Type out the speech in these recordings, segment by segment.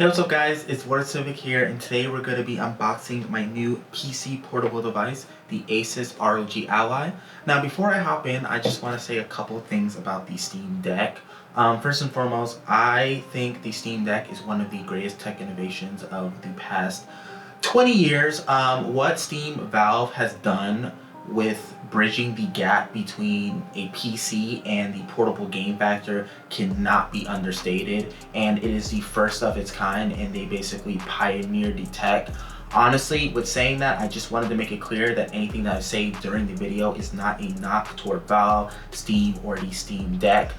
Hey, what's up guys, it's Civic here, and today we're going to be unboxing my new PC portable device, the Asus ROG Ally. Now before I hop in, I just want to say a couple of things about the Steam Deck. First and foremost, I think the Steam Deck is one of the greatest tech innovations of the past 20 years. What Valve has done with bridging the gap between a PC and the portable game factor cannot be understated, and it is the first of its kind, and they basically pioneered the tech. Honestly, with saying that, I just wanted to make it clear that anything that I say during the video is not a knock toward Valve, Steam, or the Steam Deck.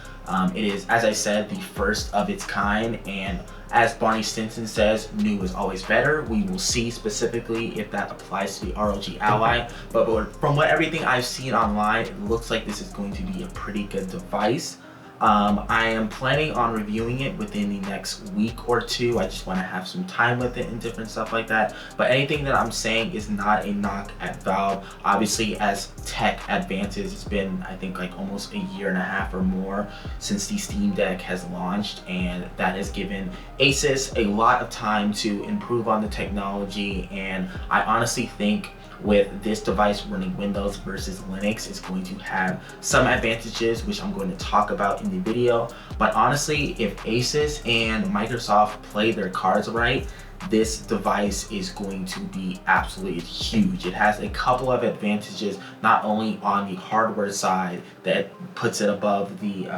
It is, as I said, the first of its kind, and as Barney Stinson says, new is always better. We will see specifically if that applies to the ROG Ally, but from everything I've seen online, it looks like this is going to be a pretty good device. I am planning on reviewing it within the next week or two. I just want to have some time with it and different stuff like that. But anything that I'm saying is not a knock at Valve. Obviously, as tech advances, it's been, I think, like almost a year and a half or more since the Steam Deck has launched, and that has given Asus a lot of time to improve on the technology. And I honestly think with this device running Windows versus Linux, is going to have some advantages, which I'm going to talk about in the video. But honestly, if Asus and Microsoft play their cards right, this device is going to be absolutely huge. It has a couple of advantages, not only on the hardware side that puts it above the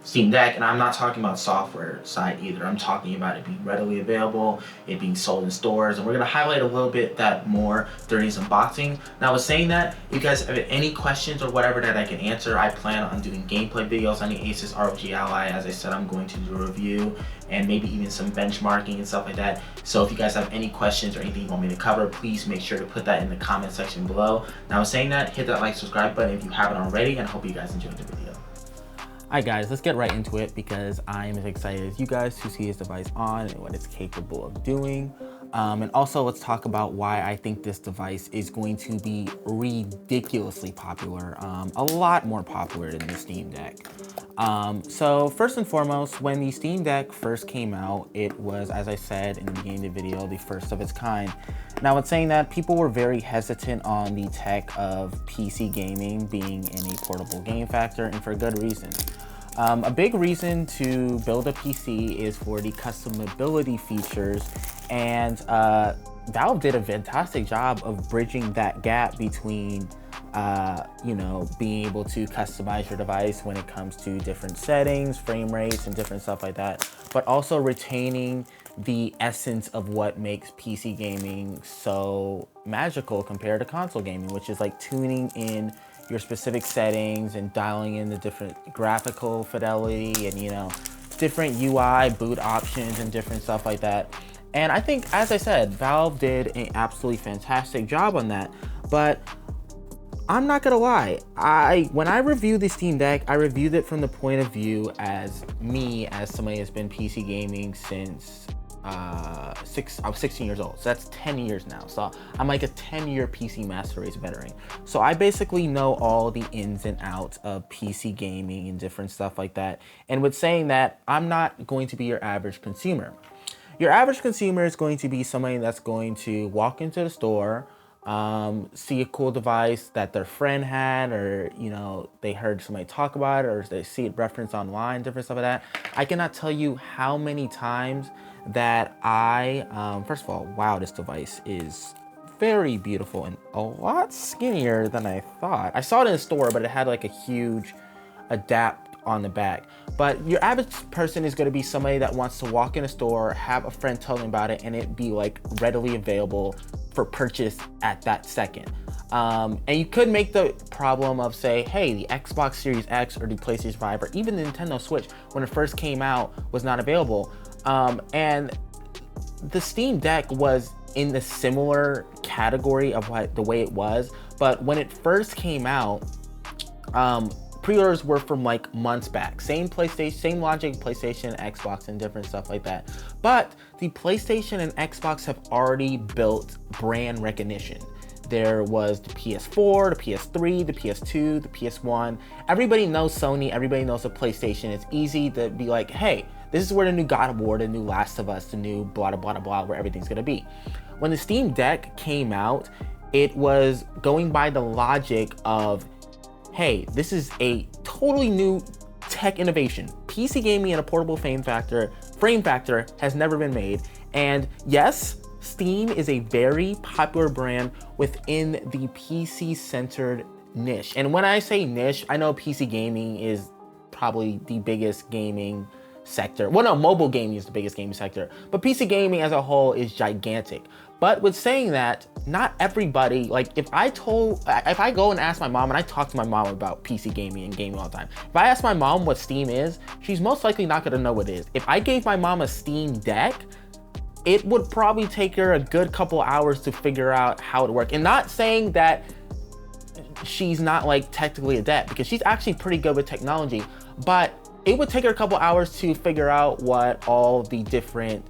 Steam Deck, and I'm not talking about software side either. I'm talking about it being readily available, it being sold in stores, and we're going to highlight a little bit that more during this unboxing. Now, with saying that, if you guys have any questions or whatever that I can answer, I plan on doing gameplay videos on the Asus ROG Ally. As I said, I'm going to do a review and maybe even some benchmarking and stuff like that. So if you guys have any questions or anything you want me to cover, please make sure to put that in the comment section below. Now, with saying that, hit that like, subscribe button if you haven't already, and I hope you guys enjoyed the video. Alright guys, let's get right into it because I am as excited as you guys to see this device on and what it's capable of doing. And also let's talk about why I think this device is going to be ridiculously popular, a lot more popular than the Steam Deck. So first and foremost, when the Steam Deck first came out, it was, as I said in the beginning of the video, the first of its kind. Now, with saying that, people were very hesitant on the tech of PC gaming being in a portable game factor, and for good reason. A big reason to build a PC is for the customability features, and Valve did a fantastic job of bridging that gap between being able to customize your device when it comes to different settings, frame rates, and different stuff like that, but also retaining the essence of what makes PC gaming so magical compared to console gaming, which is like tuning in your specific settings and dialing in the different graphical fidelity and, different UI boot options and different stuff like that. And I think, as I said, Valve did an absolutely fantastic job on that. But I'm not gonna lie, when I reviewed the Steam Deck, I reviewed it from the point of view as somebody that's been PC gaming since I was 16 years old, so that's 10 years now. So I'm like a 10-year PC Master Race veteran. So I basically know all the ins and outs of PC gaming and different stuff like that. And with saying that, I'm not going to be your average consumer. Your average consumer is going to be somebody that's going to walk into the store, see a cool device that their friend had, or they heard somebody talk about it, or they see it referenced online, different stuff like that. I cannot tell you how many times that first of all, wow, this device is very beautiful and a lot skinnier than I thought. I saw it in the store, but it had like a huge adapt on the back. But your average person is going to be somebody that wants to walk in a store, have a friend tell them about it, and it be like readily available for purchase at that second. And you could make the problem of say, hey, the Xbox Series X or the PlayStation 5 or even the Nintendo Switch, when it first came out, was not available. And the Steam Deck was in the similar category of the way it was, but when it first came out, pre-orders were from like months back. Same PlayStation, same logic, PlayStation, Xbox, and different stuff like that. But the PlayStation and Xbox have already built brand recognition. There was the PS4, the PS3, the PS2, the PS1. Everybody knows Sony, everybody knows the PlayStation. It's easy to be like, hey, This is where the new God of War, the new Last of Us, the new blah, blah, blah, blah, where everything's gonna be. When the Steam Deck came out, it was going by the logic of, hey, this is a totally new tech innovation. PC gaming in a portable frame factor has never been made. And yes, Steam is a very popular brand within the PC-centered niche. And when I say niche, I know PC gaming is probably the biggest gaming sector. Well, no, mobile gaming is the biggest gaming sector, but PC gaming as a whole is gigantic. But with saying that, not everybody, like if I go and ask my mom, and I talk to my mom about PC gaming and gaming all the time. If I ask my mom what Steam is, she's most likely not gonna know what it is. If I gave my mom a Steam Deck, it would probably take her a good couple hours to figure out how it works. And not saying that she's not like technically adept, because she's actually pretty good with technology, but it would take her a couple hours to figure out what all the different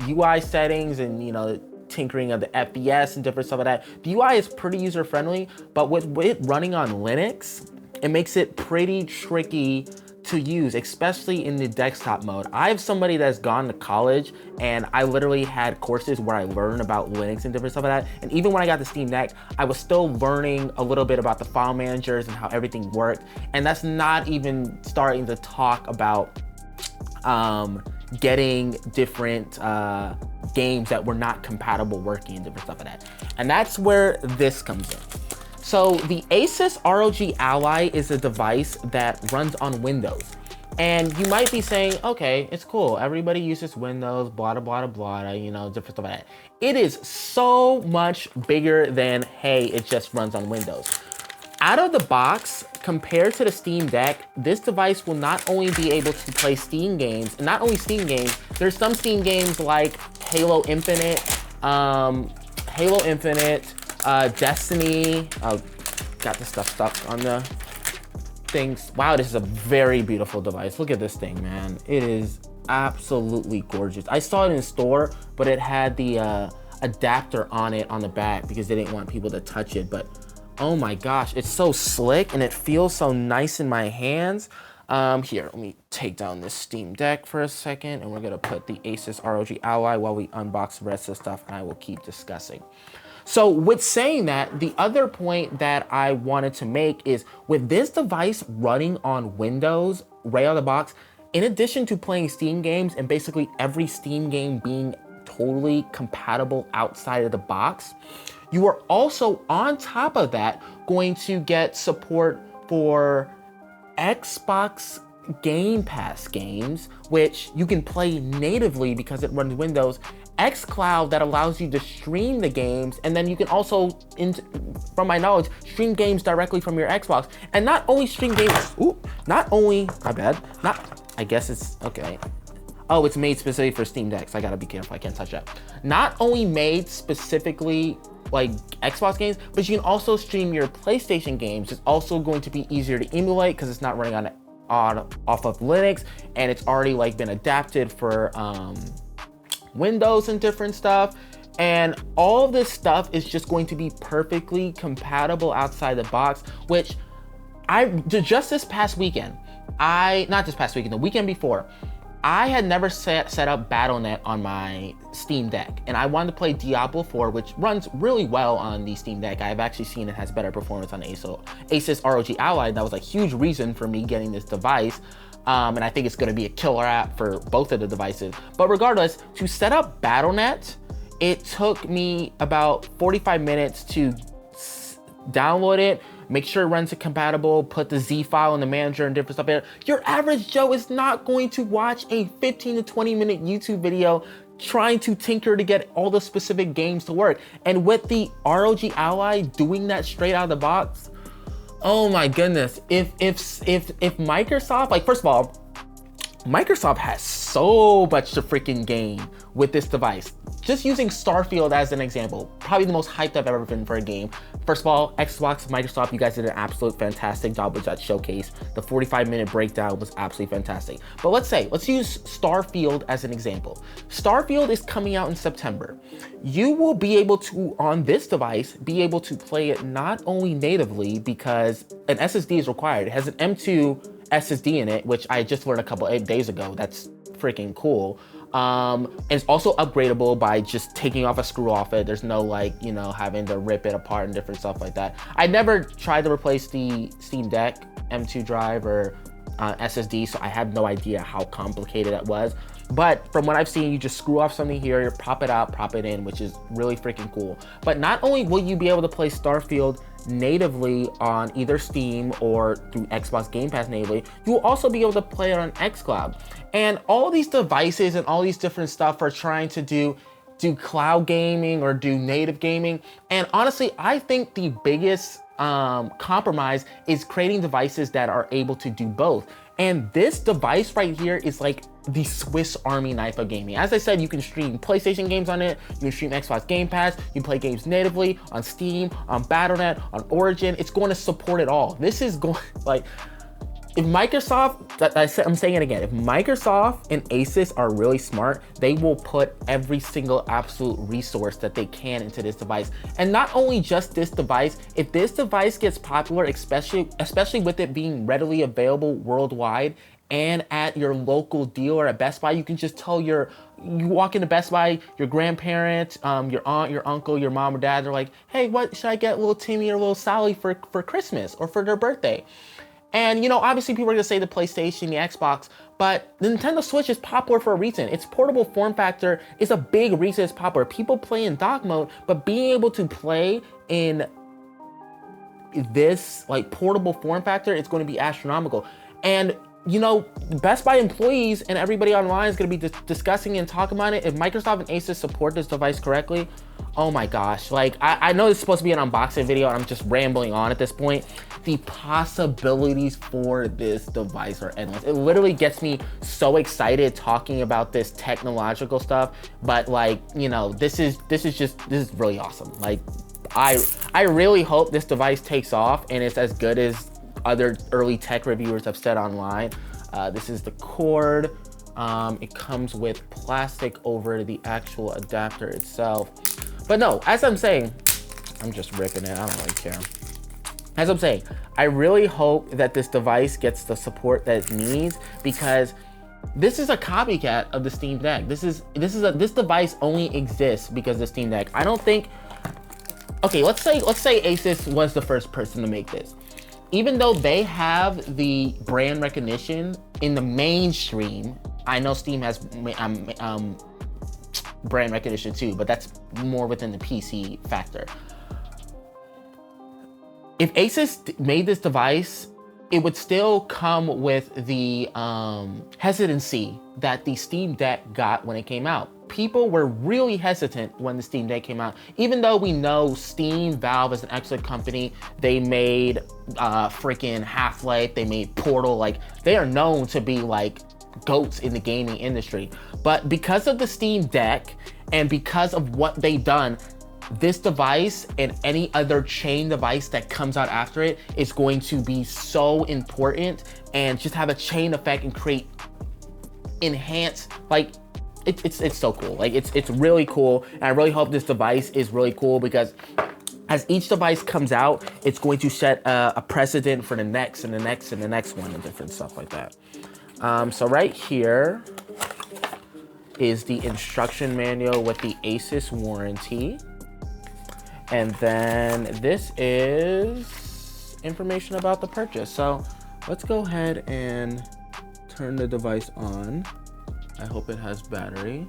UI settings and, you know, tinkering of the FPS and different stuff like that. The UI is pretty user friendly, but with it running on Linux, it makes it pretty tricky to use, especially in the desktop mode. I have somebody that's gone to college, and I literally had courses where I learned about Linux and different stuff like that. And even when I got the Steam Deck, I was still learning a little bit about the file managers and how everything worked. And that's not even starting to talk about getting different games that were not compatible working and different stuff like that. And that's where this comes in. So the Asus ROG Ally is a device that runs on Windows. And you might be saying, okay, it's cool. Everybody uses Windows, blah, blah, blah, blah, you know, different stuff like that. It is so much bigger than, hey, it just runs on Windows. Out of the box, compared to the Steam Deck, this device will not only be able to play Steam games, and not only Steam games, there's some Steam games like Halo Infinite, Destiny. Oh, got the stuff stuck on the things. Wow, this is a very beautiful device. Look at this thing, man. It is absolutely gorgeous. I saw it in store, but it had the adapter on it on the back because they didn't want people to touch it. But oh my gosh, it's so slick and it feels so nice in my hands. Here, let me take down this Steam Deck for a second, and we're gonna put the Asus ROG Ally while we unbox the rest of the stuff, and I will keep discussing. So with saying that, the other point that I wanted to make is with this device running on Windows right out of the box, in addition to playing Steam games and basically every Steam game being totally compatible outside of the box, you are also on top of that going to get support for Xbox Game Pass games, which you can play natively because it runs Windows, xCloud that allows you to stream the games, and then you can also, from my knowledge, stream games directly from your Xbox. And not only stream games, I guess it's, okay. Oh, it's made specifically for Steam Decks. I gotta be careful, I can't touch that. Not only made specifically like Xbox games, but you can also stream your PlayStation games. It's also going to be easier to emulate because it's not running off of Linux, and it's already like been adapted for Windows and different stuff. And all of this stuff is just going to be perfectly compatible outside the box, which just this past weekend, the weekend before, I had never set up Battle.net on my Steam Deck, and I wanted to play Diablo 4, which runs really well on the Steam Deck. I've actually seen it has better performance on Asus ROG Ally. That was a huge reason for me getting this device. And I think it's gonna be a killer app for both of the devices. But regardless, to set up Battle.net, it took me about 45 minutes to download it, make sure it runs it compatible, put the Z file in the manager and different stuff there. Your average Joe is not going to watch a 15 to 20 minute YouTube video trying to tinker to get all the specific games to work. And with the ROG Ally doing that straight out of the box, oh my goodness. If Microsoft, like, first of all, Microsoft has so much to freaking gain with this device. Just using Starfield as an example, probably the most hyped I've ever been for a game. First of all, Xbox, Microsoft, you guys did an absolute fantastic job with that showcase. The 45-minute breakdown was absolutely fantastic. But let's use Starfield as an example. Starfield is coming out in September. You will be able to, on this device, be able to play it not only natively because an SSD is required. It has an M2 SSD in it, which I just learned a couple of days ago. That's freaking cool. And it's also upgradable by just taking off a screw off it. There's no like, you know, having to rip it apart and different stuff like that. I never tried to replace the Steam Deck M2 drive or SSD, so I have no idea how complicated it was. But from what I've seen, you just screw off something here, you pop it out, pop it in, which is really freaking cool. But not only will you be able to play Starfield natively on either Steam or through Xbox Game Pass natively, you will also be able to play it on xCloud. And all these devices and all these different stuff are trying to do cloud gaming or do native gaming. And honestly, I think the biggest compromise is creating devices that are able to do both. And this device right here is like the Swiss Army knife of gaming. As I said, you can stream PlayStation games on it, you can stream Xbox Game Pass, you can play games natively on Steam, on Battle.net, on Origin. It's going to support it all. This is going, like, if Microsoft, I'm saying it again, if Microsoft and Asus are really smart, they will put every single absolute resource that they can into this device. And not only just this device, if this device gets popular, especially with it being readily available worldwide and at your local dealer at Best Buy, you can just tell you walk into Best Buy, your grandparents, your aunt, your uncle, your mom or dad, they're like, hey, what should I get little Timmy or little Sally for Christmas or for their birthday? And, you know, obviously people are gonna say the PlayStation, the Xbox, but the Nintendo Switch is popular for a reason. Its portable form factor is a big reason it's popular. People play in dock mode, but being able to play in this like portable form factor, it's going to be astronomical. And, you know, Best Buy employees and everybody online is gonna be discussing and talking about it. If Microsoft and Asus support this device correctly, oh my gosh, like I know this is supposed to be an unboxing video and I'm just rambling on at this point. The possibilities for this device are endless. It literally gets me so excited talking about this technological stuff, but like, you know, this is really awesome. Like I really hope this device takes off and it's as good as other early tech reviewers have said online. This is the cord. It comes with plastic over the actual adapter itself. But no, as I'm saying, I'm just ripping it, I don't really care. As I'm saying, I really hope that this device gets the support that it needs, because this is a copycat of the Steam Deck. This device only exists because of the Steam Deck. I don't think, okay, let's say Asus was the first person to make this. Even though they have the brand recognition in the mainstream, I know Steam has brand recognition too, but that's more within the PC factor. If Asus made this device, it would still come with the hesitancy that the Steam Deck got when it came out. People were really hesitant when the Steam Deck came out, even though we know Steam, Valve is an excellent company. They made freaking Half-Life, they made Portal, like they are known to be like goats in the gaming industry. But because of the Steam Deck and because of what they've done, this device and any other chain device that comes out after it is going to be so important and just have a chain effect and create enhance, like it's so cool. Like it's really cool, and I really hope this device is really cool, because as each device comes out, it's going to set a precedent for the next and the next and the next one and different stuff like that. So right here is the instruction manual with the Asus warranty. And then this is information about the purchase. So let's go ahead and turn the device on. I hope it has battery.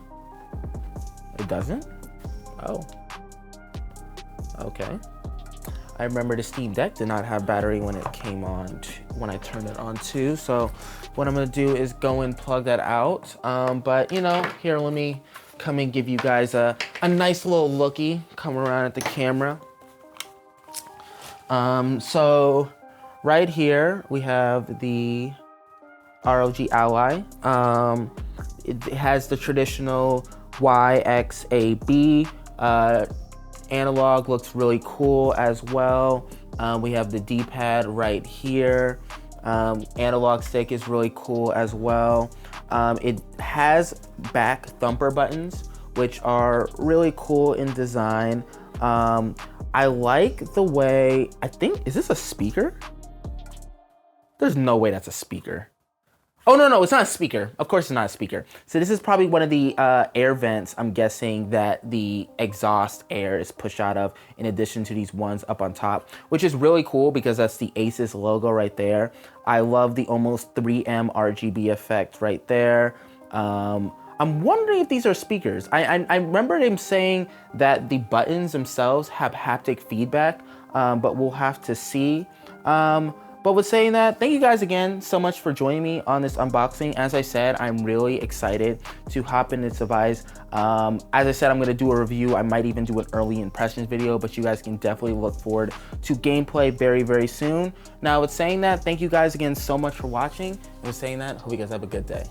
It doesn't? Oh. Okay. I remember the Steam Deck did not have battery when it came on, when I turned it on too. So what I'm gonna do is go and plug that out. But you know, here, let me come and give you guys a nice little looky, come around at the camera. So right here, we have the ROG Ally. It has the traditional YXAB. Analog looks really cool as well. We have the D-pad right here. Analog stick is really cool as well. It has back thumper buttons, which are really cool in design. I like the way, I think, is this a speaker? There's no way that's a speaker. Oh, no, it's not a speaker. Of course it's not a speaker. So this is probably one of the air vents, I'm guessing, that the exhaust air is pushed out of, in addition to these ones up on top, which is really cool because that's the Asus logo right there. I love the almost 3M RGB effect right there. I'm wondering if these are speakers. I remember him saying that the buttons themselves have haptic feedback, but we'll have to see. But with saying that, thank you guys again so much for joining me on this unboxing. As I said, I'm really excited to hop in this device. As I said, I'm gonna do a review. I might even do an early impressions video, but you guys can definitely look forward to gameplay very, very soon. Now with saying that, thank you guys again so much for watching. And with saying that, hope you guys have a good day.